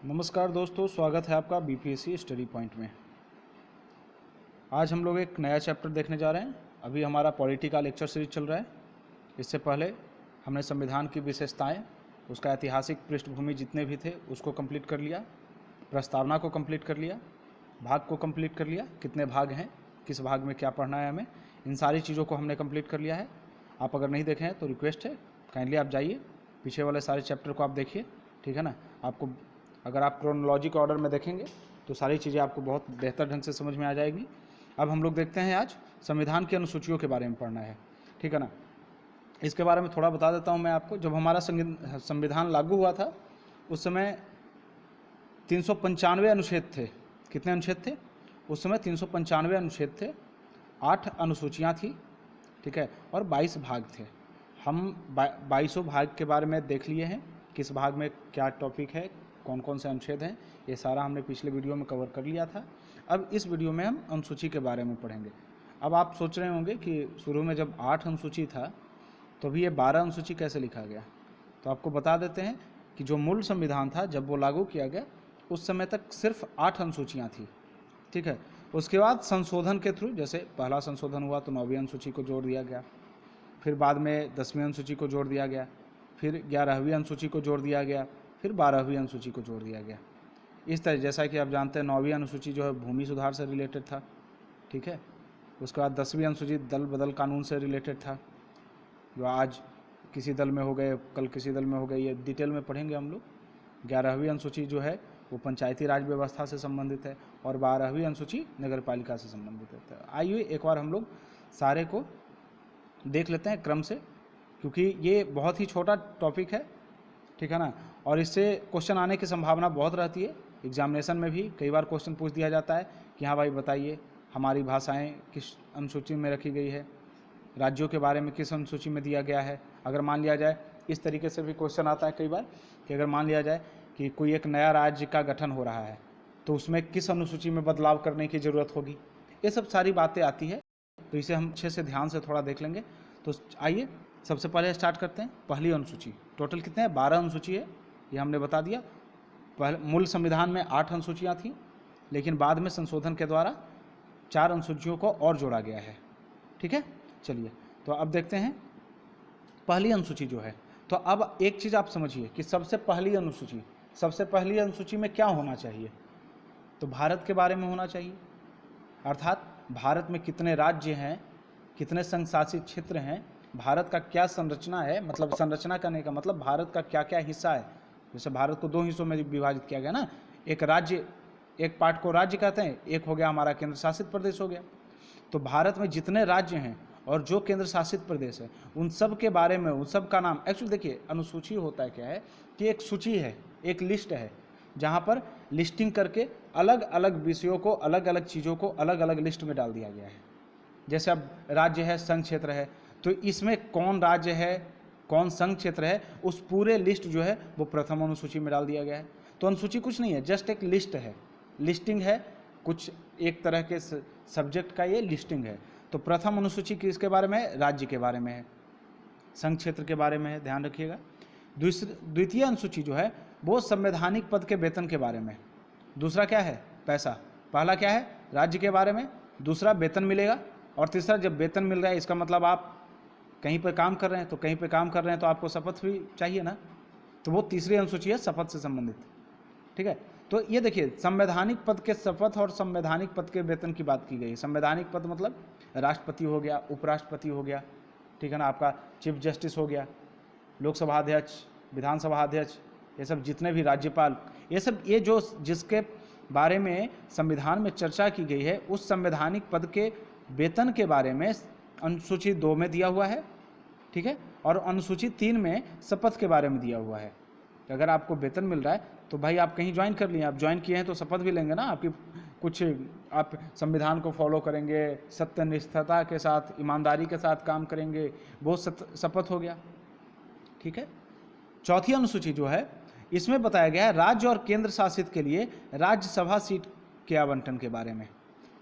नमस्कार दोस्तों, स्वागत है आपका बीपीएससी स्टडी पॉइंट में। आज हम लोग एक नया चैप्टर देखने जा रहे हैं। अभी हमारा पॉलिटी का लेक्चर सीरीज चल रहा है। इससे पहले हमने संविधान की विशेषताएं, उसका ऐतिहासिक पृष्ठभूमि जितने भी थे उसको कंप्लीट कर लिया, प्रस्तावना को कंप्लीट कर लिया, भाग को कंप्लीट कर लिया, कितने भाग हैं, किस भाग में क्या पढ़ना है हमें, इन सारी चीज़ों को हमने कंप्लीट कर लिया है। आप अगर नहीं देखे हैं तो रिक्वेस्ट है, काइंडली आप जाइए पीछे वाले सारे चैप्टर को आप देखिए, ठीक है ना। आपको अगर आप क्रोनोलॉजिक ऑर्डर में देखेंगे तो सारी चीज़ें आपको बहुत बेहतर ढंग से समझ में आ जाएगी। अब हम लोग देखते हैं, आज संविधान की अनुसूचियों के बारे में पढ़ना है, ठीक है ना। इसके बारे में थोड़ा बता देता हूँ मैं आपको। जब हमारा संविधान लागू हुआ था उस समय 395 अनुच्छेद थे। कितने अनुच्छेद थे उस समय? 395 अनुच्छेद थे, 8 अनुसूचियाँ थी, ठीक है, और 22 भाग थे। हम 22 भाग के बारे में देख लिए हैं, किस भाग में क्या टॉपिक है, कौन कौन से अनुच्छेद हैं, ये सारा हमने पिछले वीडियो में कवर कर लिया था। अब इस वीडियो में हम अनुसूची के बारे में पढ़ेंगे। अब आप सोच रहे होंगे कि शुरू में जब 8 अनुसूची था तो अभी ये 12 अनुसूची कैसे लिखा गया। तो आपको बता देते हैं कि जो मूल संविधान था जब वो लागू किया गया उस समय तक सिर्फ 8 अनुसूचियाँ थी, ठीक है। उसके बाद संशोधन के थ्रू, जैसे पहला संशोधन हुआ तो 9वीं अनुसूची को जोड़ दिया गया, फिर बाद में 10वीं अनुसूची को जोड़ दिया गया, फिर 11वीं अनुसूची को जोड़ दिया गया, फिर 12वीं अनुसूची को जोड़ दिया गया। इस तरह, जैसा कि आप जानते हैं 9वीं अनुसूची जो है भूमि सुधार से रिलेटेड था, ठीक है। उसके बाद 10वीं अनुसूची दल बदल कानून से रिलेटेड था, जो आज किसी दल में हो गए, कल किसी दल में हो गए, ये डिटेल में पढ़ेंगे हम लोग। 11वीं अनुसूची जो है वो पंचायती राज व्यवस्था से संबंधित है, और 12वीं अनुसूची नगर पालिका से संबंधित है। आइए एक बार हम लोग सारे को देख लेते हैं क्रम से, क्योंकि ये बहुत ही छोटा टॉपिक है, ठीक है ना, और इससे क्वेश्चन आने की संभावना बहुत रहती है। एग्जामिनेशन में भी कई बार क्वेश्चन पूछ दिया जाता है कि हाँ भाई बताइए हमारी भाषाएं किस अनुसूची में रखी गई है, राज्यों के बारे में किस अनुसूची में दिया गया है। अगर मान लिया जाए, इस तरीके से भी क्वेश्चन आता है कई बार कि अगर मान लिया जाए कि कोई एक नया राज्य का गठन हो रहा है तो उसमें किस अनुसूची में बदलाव करने की ज़रूरत होगी, ये सब सारी बातें आती है। तो इसे हम अच्छे से ध्यान से थोड़ा देख लेंगे। तो आइए सबसे पहले स्टार्ट करते हैं। पहली अनुसूची, टोटल कितने हैं? 12 अनुसूची है, ये हमने बता दिया। पहले मूल संविधान में 8 अनुसूचियाँ थीं, लेकिन बाद में संशोधन के द्वारा 4 अनुसूचियों को और जोड़ा गया है, ठीक है। चलिए तो अब देखते हैं पहली अनुसूची जो है। तो अब एक चीज़ आप समझिए कि सबसे पहली अनुसूची में क्या होना चाहिए? तो भारत के बारे में होना चाहिए, अर्थात भारत में कितने राज्य हैं, कितने संघ शासित क्षेत्र हैं, भारत का क्या संरचना है, मतलब संरचना करने का मतलब भारत का क्या क्या हिस्सा है। जैसे भारत को 2 हिस्सों में विभाजित किया गया ना, एक राज्य, एक पार्ट को राज्य कहते हैं, एक हो गया हमारा केंद्र शासित प्रदेश हो गया। तो भारत में जितने राज्य हैं और जो केंद्र शासित प्रदेश है उन सब के बारे में, उन सब का नाम, एक्चुअली देखिए अनुसूची होता है क्या है कि एक सूची है, एक लिस्ट है, जहाँ पर लिस्टिंग करके अलग अलग विषयों को, अलग अलग चीज़ों को अलग अलग लिस्ट में डाल दिया गया है। जैसे अब राज्य है, संघ क्षेत्र है, तो इसमें कौन राज्य है, कौन संघ क्षेत्र है, उस पूरे लिस्ट जो है वो प्रथम अनुसूची में डाल दिया गया है। तो अनुसूची कुछ नहीं है, जस्ट एक लिस्ट है, लिस्टिंग है, कुछ एक तरह के सब्जेक्ट का ये लिस्टिंग है। तो प्रथम अनुसूची किसके बारे में है? राज्य के बारे में है, संघ क्षेत्र के बारे में है, ध्यान रखिएगा। द्वितीय अनुसूची जो है वो संवैधानिक पद के वेतन के बारे में। दूसरा क्या है? पैसा। पहला क्या है? राज्य के बारे में, दूसरा वेतन मिलेगा, और तीसरा जब वेतन मिल रहा है इसका मतलब आप कहीं पर काम कर रहे हैं, तो कहीं पर काम कर रहे हैं तो आपको शपथ भी चाहिए ना, तो वो तीसरी अनुसूची है शपथ से संबंधित, ठीक है। तो ये देखिए संवैधानिक पद के शपथ और संवैधानिक पद के वेतन की बात की गई। संवैधानिक पद मतलब राष्ट्रपति हो गया, उपराष्ट्रपति हो गया, ठीक है ना, आपका चीफ जस्टिस हो गया, लोकसभा अध्यक्ष, विधानसभा अध्यक्ष, ये सब जितने भी राज्यपाल, ये सब, ये जो जिसके बारे में संविधान में चर्चा की गई है उस संवैधानिक पद के वेतन के बारे में अनुसूची 2 में दिया हुआ है, ठीक है, और अनुसूची 3 में शपथ के बारे में दिया हुआ है। अगर आपको वेतन मिल रहा है तो भाई आप कहीं ज्वाइन कर लिए, आप ज्वाइन किए हैं तो शपथ भी लेंगे ना, आपकी कुछ, आप संविधान को फॉलो करेंगे, सत्यनिष्ठता के साथ, ईमानदारी के साथ काम करेंगे, वो शपथ हो गया, ठीक है। चौथी अनुसूची जो है इसमें बताया गया है राज्य और केंद्र शासित के लिए राज्यसभा सीट के आवंटन के बारे में,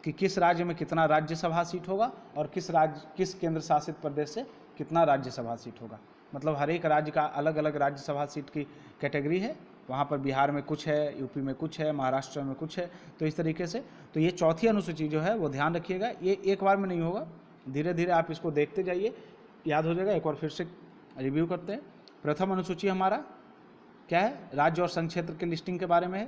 कि किस राज्य में कितना राज्यसभा सीट होगा और किस केंद्र शासित प्रदेश से कितना राज्यसभा सीट होगा। मतलब हर एक राज्य का अलग अलग राज्यसभा सीट की कैटेगरी है, वहाँ पर बिहार में कुछ है, यूपी में कुछ है, महाराष्ट्र में कुछ है। तो इस तरीके से तो ये चौथी अनुसूची जो है वो ध्यान रखिएगा, ये एक बार में नहीं होगा, धीरे धीरे आप इसको देखते जाइए, याद हो जाएगा। एक बार फिर से रिव्यू करते हैं। प्रथम अनुसूची हमारा क्या है, राज्य और संघ क्षेत्र के लिस्टिंग के बारे में है।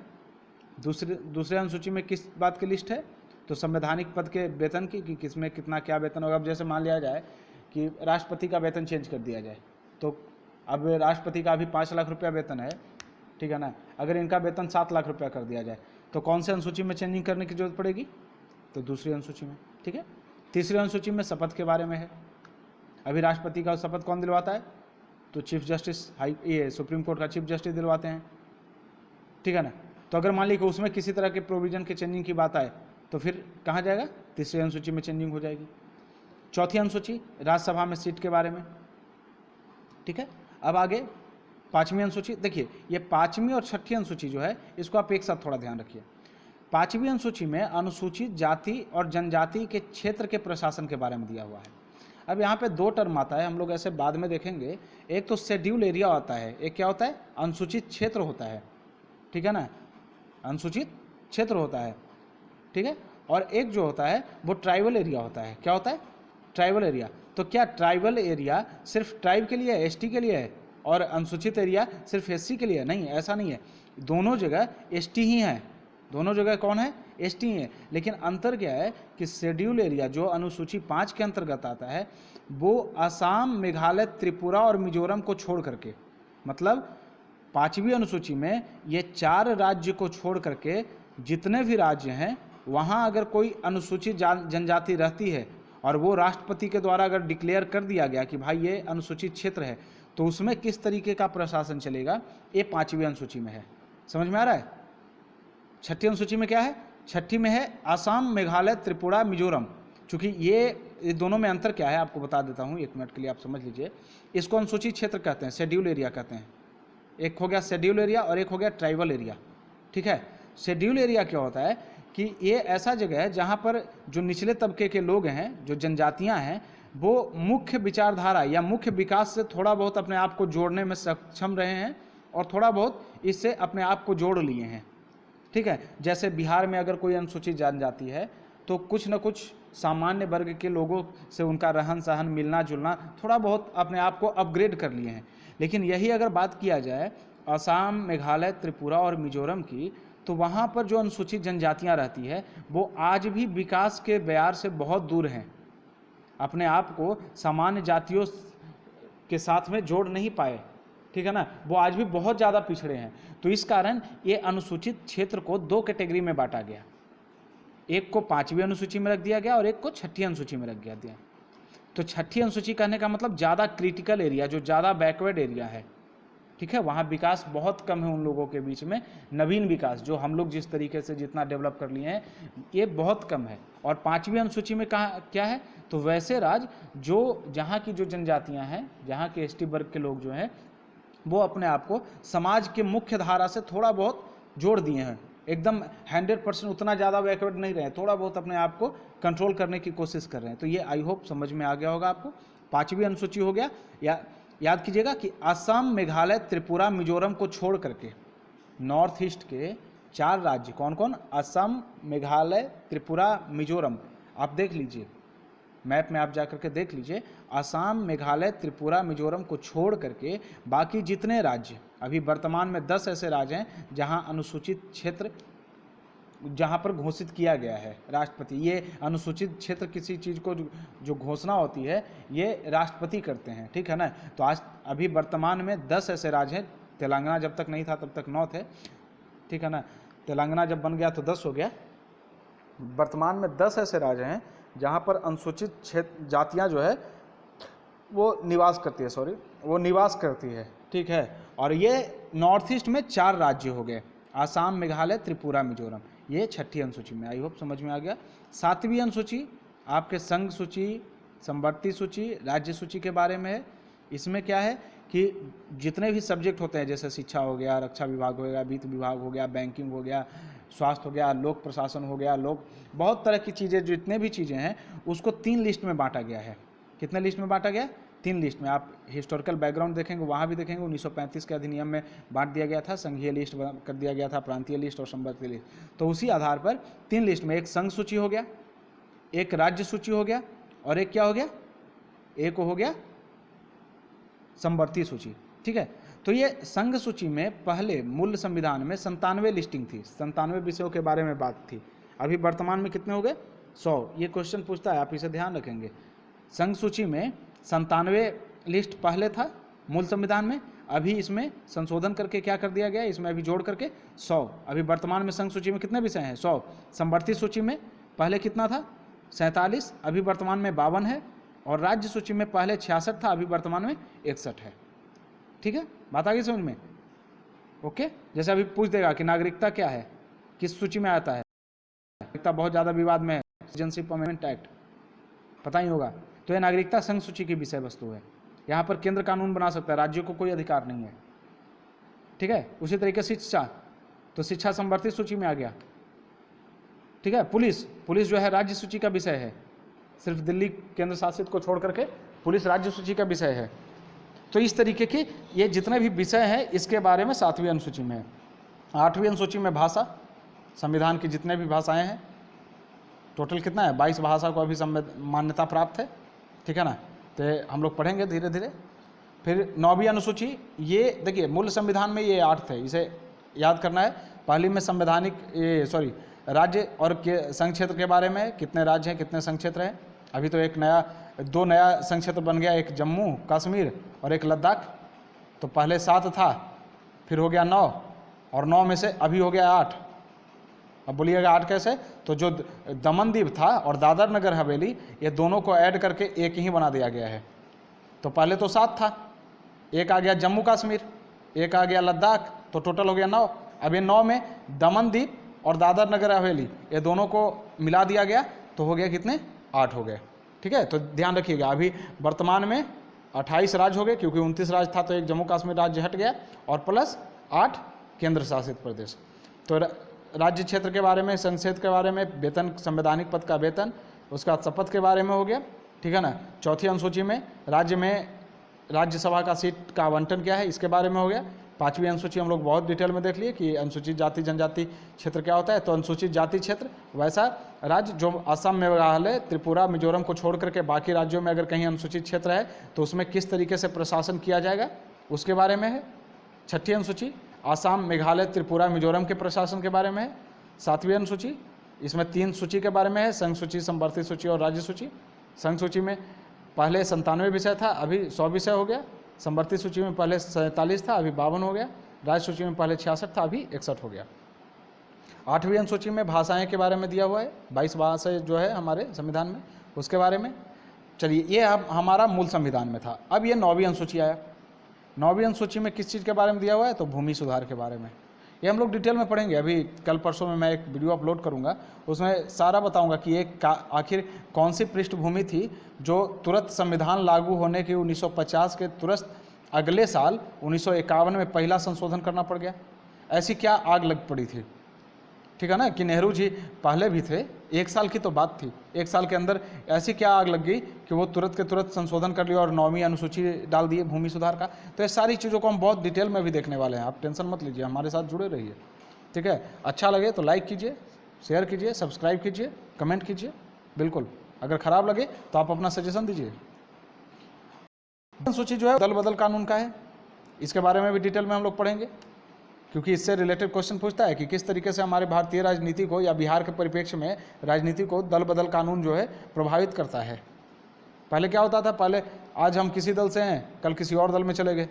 दूसरे अनुसूची में किस बात की लिस्ट है, तो संवैधानिक पद के वेतन की, कि किसमें कितना क्या वेतन होगा। अब जैसे मान लिया जाए कि राष्ट्रपति का वेतन चेंज कर दिया जाए, तो अब राष्ट्रपति का अभी 5 लाख रुपया वेतन है, ठीक है ना, अगर इनका वेतन 7 लाख रुपया कर दिया जाए तो कौन से अनुसूची में चेंजिंग करने की जरूरत पड़ेगी, तो दूसरी अनुसूची में, ठीक है। तीसरी अनुसूची में शपथ के बारे में है। अभी राष्ट्रपति का शपथ कौन दिलवाता है, तो चीफ जस्टिस, ये सुप्रीम कोर्ट का चीफ जस्टिस दिलवाते हैं, ठीक है ना। तो अगर मान लीजिए कि उसमें किसी तरह के प्रोविजन के चेंजिंग की बात आए तो फिर कहाँ जाएगा, तीसरी अनुसूची में चेंजिंग हो जाएगी। चौथी अनुसूची राज्यसभा में सीट के बारे में, ठीक है। अब आगे पांचवी अनुसूची, देखिए ये पांचवी और छठी अनुसूची जो है इसको आप एक साथ थोड़ा ध्यान रखिए। पांचवी अनुसूची में अनुसूचित जाति और जनजाति के क्षेत्र के प्रशासन के बारे में दिया हुआ है। अब यहाँ पे दो टर्म आता है, हम लोग ऐसे बाद में देखेंगे। एक तो शेड्यूल एरिया होता है, एक क्या होता है, अनुसूचित क्षेत्र होता है, ठीक है ना, अनुसूचित क्षेत्र होता है, ठीक है। और एक जो होता है वो ट्राइबल एरिया होता है। क्या होता है, ट्राइबल एरिया। तो क्या ट्राइबल एरिया सिर्फ ट्राइब के लिए है, एसटी के लिए है, और अनुसूचित एरिया सिर्फ एससी के लिए है? नहीं, ऐसा नहीं है, दोनों जगह एसटी ही है, दोनों जगह कौन है, एसटी ही है। लेकिन अंतर क्या है कि शेड्यूल एरिया जो अनुसूची 5 के अंतर्गत आता है वो असम, मेघालय, त्रिपुरा और मिजोरम को छोड़ करके, मतलब 5वीं अनुसूची में ये 4 राज्य को छोड़ करके जितने भी राज्य हैं वहाँ अगर कोई अनुसूचित जनजाति रहती है और वो राष्ट्रपति के द्वारा अगर डिक्लेयर कर दिया गया कि भाई ये अनुसूचित क्षेत्र है, तो उसमें किस तरीके का प्रशासन चलेगा, ये 5वीं अनुसूची में है। समझ में आ रहा है। छठी अनुसूची में क्या है, छठी में है असम, मेघालय, त्रिपुरा, मिजोरम। चूंकि ये दोनों में अंतर क्या है आपको बता देता हूँ, 1 मिनट के लिए आप समझ लीजिए। इसको अनुसूचित क्षेत्र कहते हैं, शेड्यूल एरिया कहते हैं। एक हो गया शेड्यूल एरिया और एक हो गया ट्राइबल एरिया, ठीक है। शेड्यूल एरिया क्या होता है कि ये ऐसा जगह है जहाँ पर जो निचले तबके के लोग हैं, जो जनजातियाँ हैं, वो मुख्य विचारधारा या मुख्य विकास से थोड़ा बहुत अपने आप को जोड़ने में सक्षम रहे हैं और थोड़ा बहुत इससे अपने आप को जोड़ लिए हैं, ठीक है। जैसे बिहार में अगर कोई अनुसूचित जनजाति है तो कुछ न कुछ सामान्य वर्ग के लोगों से उनका रहन सहन, मिलना जुलना, थोड़ा बहुत अपने आप को अपग्रेड कर लिए हैं। लेकिन यही अगर बात किया जाए असम, मेघालय, त्रिपुरा और मिजोरम की, तो वहाँ पर जो अनुसूचित जनजातियाँ रहती है वो आज भी विकास के बयार से बहुत दूर हैं, अपने आप को सामान्य जातियों के साथ में जोड़ नहीं पाए, ठीक है ना, वो आज भी बहुत ज़्यादा पिछड़े हैं। तो इस कारण ये अनुसूचित क्षेत्र को 2 कैटेगरी में बांटा गया, एक को 5वीं अनुसूची में रख दिया गया और एक को छठी अनुसूची में रख दिया। तो छठी अनुसूची कहने का मतलब ज़्यादा क्रिटिकल एरिया, जो ज़्यादा बैकवर्ड एरिया है, ठीक है, वहाँ विकास बहुत कम है उन लोगों के बीच में, नवीन विकास जो हम लोग जिस तरीके से जितना डेवलप कर लिए हैं ये बहुत कम है। और 5वीं अनुसूची में कहाँ क्या है, तो वैसे राज्य जो जहाँ की जो जनजातियाँ हैं, जहाँ के एसटी वर्ग के लोग जो हैं वो अपने आप को समाज के मुख्य धारा से थोड़ा बहुत जोड़ दिए हैं, एकदम 100% उतना ज़्यादा बैकवर्ड नहीं रहे, थोड़ा बहुत अपने आप को कंट्रोल करने की कोशिश कर रहे हैं। तो ये आई होप समझ में आ गया होगा आपको। 5वीं अनुसूची हो गया, या याद कीजिएगा कि असम, मेघालय, त्रिपुरा, मिजोरम को छोड़ करके नॉर्थ ईस्ट के 4 राज्य कौन कौन, असम, मेघालय, त्रिपुरा, मिजोरम, आप देख लीजिए मैप में, आप जा करके देख लीजिए, असम, मेघालय, त्रिपुरा, मिजोरम को छोड़ करके बाकी जितने राज्य, अभी वर्तमान में 10 ऐसे राज्य हैं जहां अनुसूचित क्षेत्र जहां पर घोषित किया गया है राष्ट्रपति। ये अनुसूचित क्षेत्र किसी चीज़ को जो घोषणा होती है ये राष्ट्रपति करते हैं, ठीक है ना। तो आज अभी वर्तमान में 10 ऐसे राज्य हैं, तेलंगाना जब तक नहीं था तब तक 9 थे, ठीक है ना, तेलंगाना जब बन गया तो 10 हो गया। वर्तमान में 10 ऐसे राज्य हैं जहाँ पर अनुसूचित क्षेत्र जातियाँ जो है वो निवास करती है, ठीक है। और ये नॉर्थ ईस्ट में 4 राज्य हो गए, आसाम, मेघालय, त्रिपुरा, मिजोरम, ये छठी अनुसूची में। आई होप समझ में आ गया। 7वीं अनुसूची आपके संघ सूची, समवर्ती सूची, राज्य सूची के बारे में है। इसमें क्या है कि जितने भी सब्जेक्ट होते हैं, जैसे शिक्षा हो गया, रक्षा विभाग हो गया, वित्त विभाग हो गया, बैंकिंग हो गया, स्वास्थ्य हो गया, लोक प्रशासन हो गया, बहुत तरह की चीज़ें, जितने भी चीज़ें हैं उसको 3 लिस्ट में बांटा गया है। कितने लिस्ट में बांटा गया, 3 लिस्ट में, आप हिस्टोरिकल बैकग्राउंड देखेंगे वहाँ भी देखेंगे 1935 के अधिनियम में बांट दिया गया था, संघीय लिस्ट कर दिया गया था, प्रांतीय लिस्ट और संवर्ती लिस्ट। तो उसी आधार पर 3 लिस्ट में एक संघ सूची हो गया, एक राज्य सूची हो गया, और एक क्या हो गया, एक हो गया संवर्ती सूची। ठीक है, तो ये संघ सूची में पहले मूल संविधान में 97 लिस्टिंग थी, 97 विषयों के बारे में बात थी। अभी वर्तमान में कितने हो गए, 100। ये क्वेश्चन पूछता है, आप इसे ध्यान रखेंगे। संघ सूची में 97 लिस्ट पहले था मूल संविधान में, अभी इसमें संशोधन करके क्या कर दिया गया, इसमें अभी जोड़ करके 100। अभी वर्तमान में संघ सूची में कितने विषय हैं, 100। संवर्ती सूची में पहले कितना था, 47, अभी वर्तमान में 52 है। और राज्य सूची में पहले 66 था, अभी वर्तमान में 61 है। ठीक है, बात आ गई समझ में? ओके, जैसे अभी पूछ देगा कि नागरिकता क्या है, किस सूची में आता है। नागरिकता बहुत ज़्यादा विवाद में है, सिटीजनशिप अमेंडमेंट एक्ट पता ही होगा। तो यह नागरिकता संघ सूची की विषय वस्तु है। यहाँ पर केंद्र कानून बना सकता है, राज्यों को कोई अधिकार नहीं है। ठीक है, उसी तरीके से शिक्षा, तो शिक्षा संवर्ती सूची में आ गया। ठीक है, पुलिस जो है राज्य सूची का विषय है, सिर्फ दिल्ली केंद्र शासित को छोड़ करके पुलिस राज्य सूची का विषय है। तो इस तरीके के ये जितने भी विषय हैं इसके बारे में 7वीं अनुसूची में है। 8वीं अनुसूची में भाषा, संविधान की जितने भी भाषाएं हैं, टोटल कितना है, 22 भाषा को अभी मान्यता प्राप्त है। ठीक है ना, तो हम लोग पढ़ेंगे धीरे धीरे। फिर 9वीं अनुसूची, ये देखिए मूल संविधान में ये 8 थे, इसे याद करना है। पहली में संवैधानिक राज्य और संघ क्षेत्र के बारे में, कितने राज्य हैं, कितने संघ क्षेत्र हैं। अभी तो दो नया संघ क्षेत्र बन गया, एक जम्मू कश्मीर और एक लद्दाख। तो पहले 7 था, फिर हो गया 9, और 9 में से अभी हो गया 8। अब बोलिएगा 8 कैसे, तो जो दमन दीव था और दादर नगर हवेली, ये दोनों को ऐड करके एक ही बना दिया गया है। तो पहले तो 7 था, एक आ गया जम्मू कश्मीर, एक आ गया लद्दाख, तो टोटल हो गया 9। अब ये 9 में दमन दीव और दादर नगर हवेली ये दोनों को मिला दिया गया, तो हो गया कितने, 8 हो गए। ठीक है, तो ध्यान रखिएगा, अभी वर्तमान में 28 राज्य हो गए, क्योंकि 29 राज्य था तो एक जम्मू कश्मीर राज्य हट गया, और प्लस 8 केंद्र शासित प्रदेश। तो राज्य क्षेत्र के बारे में, संघ क्षेत्र के बारे में, वेतन, संवैधानिक पद का वेतन, उसका शपथ के बारे में हो गया। ठीक है ना, 4थी अनुसूची में राज्यसभा का सीट का आवंटन क्या है, इसके बारे में हो गया। 5वीं अनुसूची हम लोग बहुत डिटेल में देख लिए कि अनुसूचित जाति जनजाति क्षेत्र क्या होता है। तो अनुसूचित जाति क्षेत्र वैसा राज्य जो असम, मेघालय, त्रिपुरा, मिजोरम को छोड़ करके बाकी राज्यों में अगर कहीं अनुसूचित क्षेत्र है तो उसमें किस तरीके से प्रशासन किया जाएगा उसके बारे में है। 6ठी अनुसूची आसाम, मेघालय, त्रिपुरा, मिजोरम के प्रशासन के बारे में है। 7वीं अनुसूची, इसमें 3 सूची के बारे में है, संघ सूची, संवर्ती सूची और राज्य सूची। संघ सूची में पहले 97 विषय था, अभी 100 विषय हो गया। संवर्ती सूची में पहले 47 था, अभी 52 हो गया। राज्य सूची में पहले 66 था, अभी 61 हो गया। 8वीं अनुसूची में भाषाएं के बारे में दिया हुआ है, 22 भाषाएं जो है हमारे संविधान में, उसके बारे में। चलिए, ये अब हमारा मूल संविधान में था। अब ये 9वीं अनुसूची आया। 9वीं अनुसूची में किस चीज़ के बारे में दिया हुआ है, तो भूमि सुधार के बारे में। ये हम लोग डिटेल में पढ़ेंगे। अभी कल परसों में मैं एक वीडियो अपलोड करूंगा, उसमें सारा बताऊंगा कि एक आखिर कौन सी पृष्ठभूमि थी जो तुरंत संविधान लागू होने के 1950 के तुरंत अगले साल 1951 में पहला संशोधन करना पड़ गया। ऐसी क्या आग लग पड़ी थी, ठीक है ना, कि नेहरू जी पहले भी थे, 1 साल की तो बात थी, 1 साल के अंदर ऐसी क्या आग लग गई कि वो तुरंत के तुरंत संशोधन कर लिया और 9वीं अनुसूची डाल दिए भूमि सुधार का। तो ये सारी चीज़ों को हम बहुत डिटेल में भी देखने वाले हैं, आप टेंशन मत लीजिए, हमारे साथ जुड़े रहिए। ठीक है, अच्छा लगे तो लाइक कीजिए, शेयर कीजिए, सब्सक्राइब कीजिए, कमेंट कीजिए, बिल्कुल। अगर खराब लगे तो आप अपना सजेशन दीजिए। अनुसूची जो है दल बदल कानून का है, इसके बारे में भी डिटेल में हम लोग पढ़ेंगे, क्योंकि इससे रिलेटेड क्वेश्चन पूछता है कि किस तरीके से हमारे भारतीय राजनीति को या बिहार के परिप्रेक्ष्य में राजनीति को दल बदल कानून जो है प्रभावित करता है। पहले क्या होता था, पहले आज हम किसी दल से हैं, कल किसी और दल में चले गए,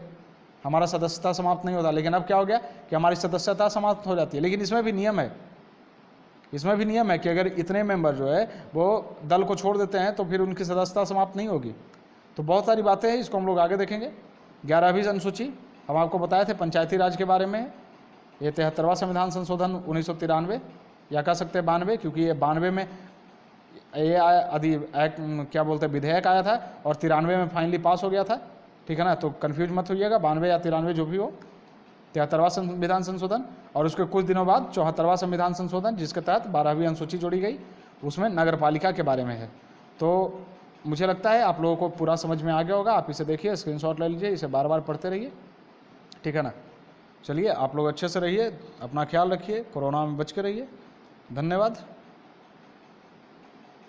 हमारा सदस्यता समाप्त नहीं होता। लेकिन अब क्या हो गया कि हमारी सदस्यता समाप्त हो जाती है। लेकिन इसमें भी नियम है, इसमें भी नियम है कि अगर इतने मेंबर जो है वो दल को छोड़ देते हैं तो फिर उनकी सदस्यता समाप्त नहीं होगी। तो बहुत सारी बातें हैं, इसको हम लोग आगे देखेंगे। 11वीं अनुसूची हम आपको बताए थे पंचायती राज के बारे में। ये 73वां संविधान संशोधन 1993 या कह सकते हैं 92, क्योंकि ये 92 में ये क्या बोलते हैं विधेयक आया था और 93 में फाइनली पास हो गया था। ठीक है ना, तो कन्फ्यूज मत होइएगा, 92 या 93 जो भी हो। 73वां संविधान संशोधन और उसके कुछ दिनों बाद 74वां संविधान संशोधन, जिसके तहत 12वीं अनुसूची जोड़ी गई, उसमें नगर पालिका के बारे में है। तो मुझे लगता है आप लोगों को पूरा समझ में आ गया होगा। आप इसे देखिए, स्क्रीनशॉट ले लीजिए, इसे बार बार पढ़ते रहिए, ठीक है ना। चलिए, आप लोग अच्छे से रहिए, अपना ख्याल रखिए, कोरोना में बच के रहिए। धन्यवाद।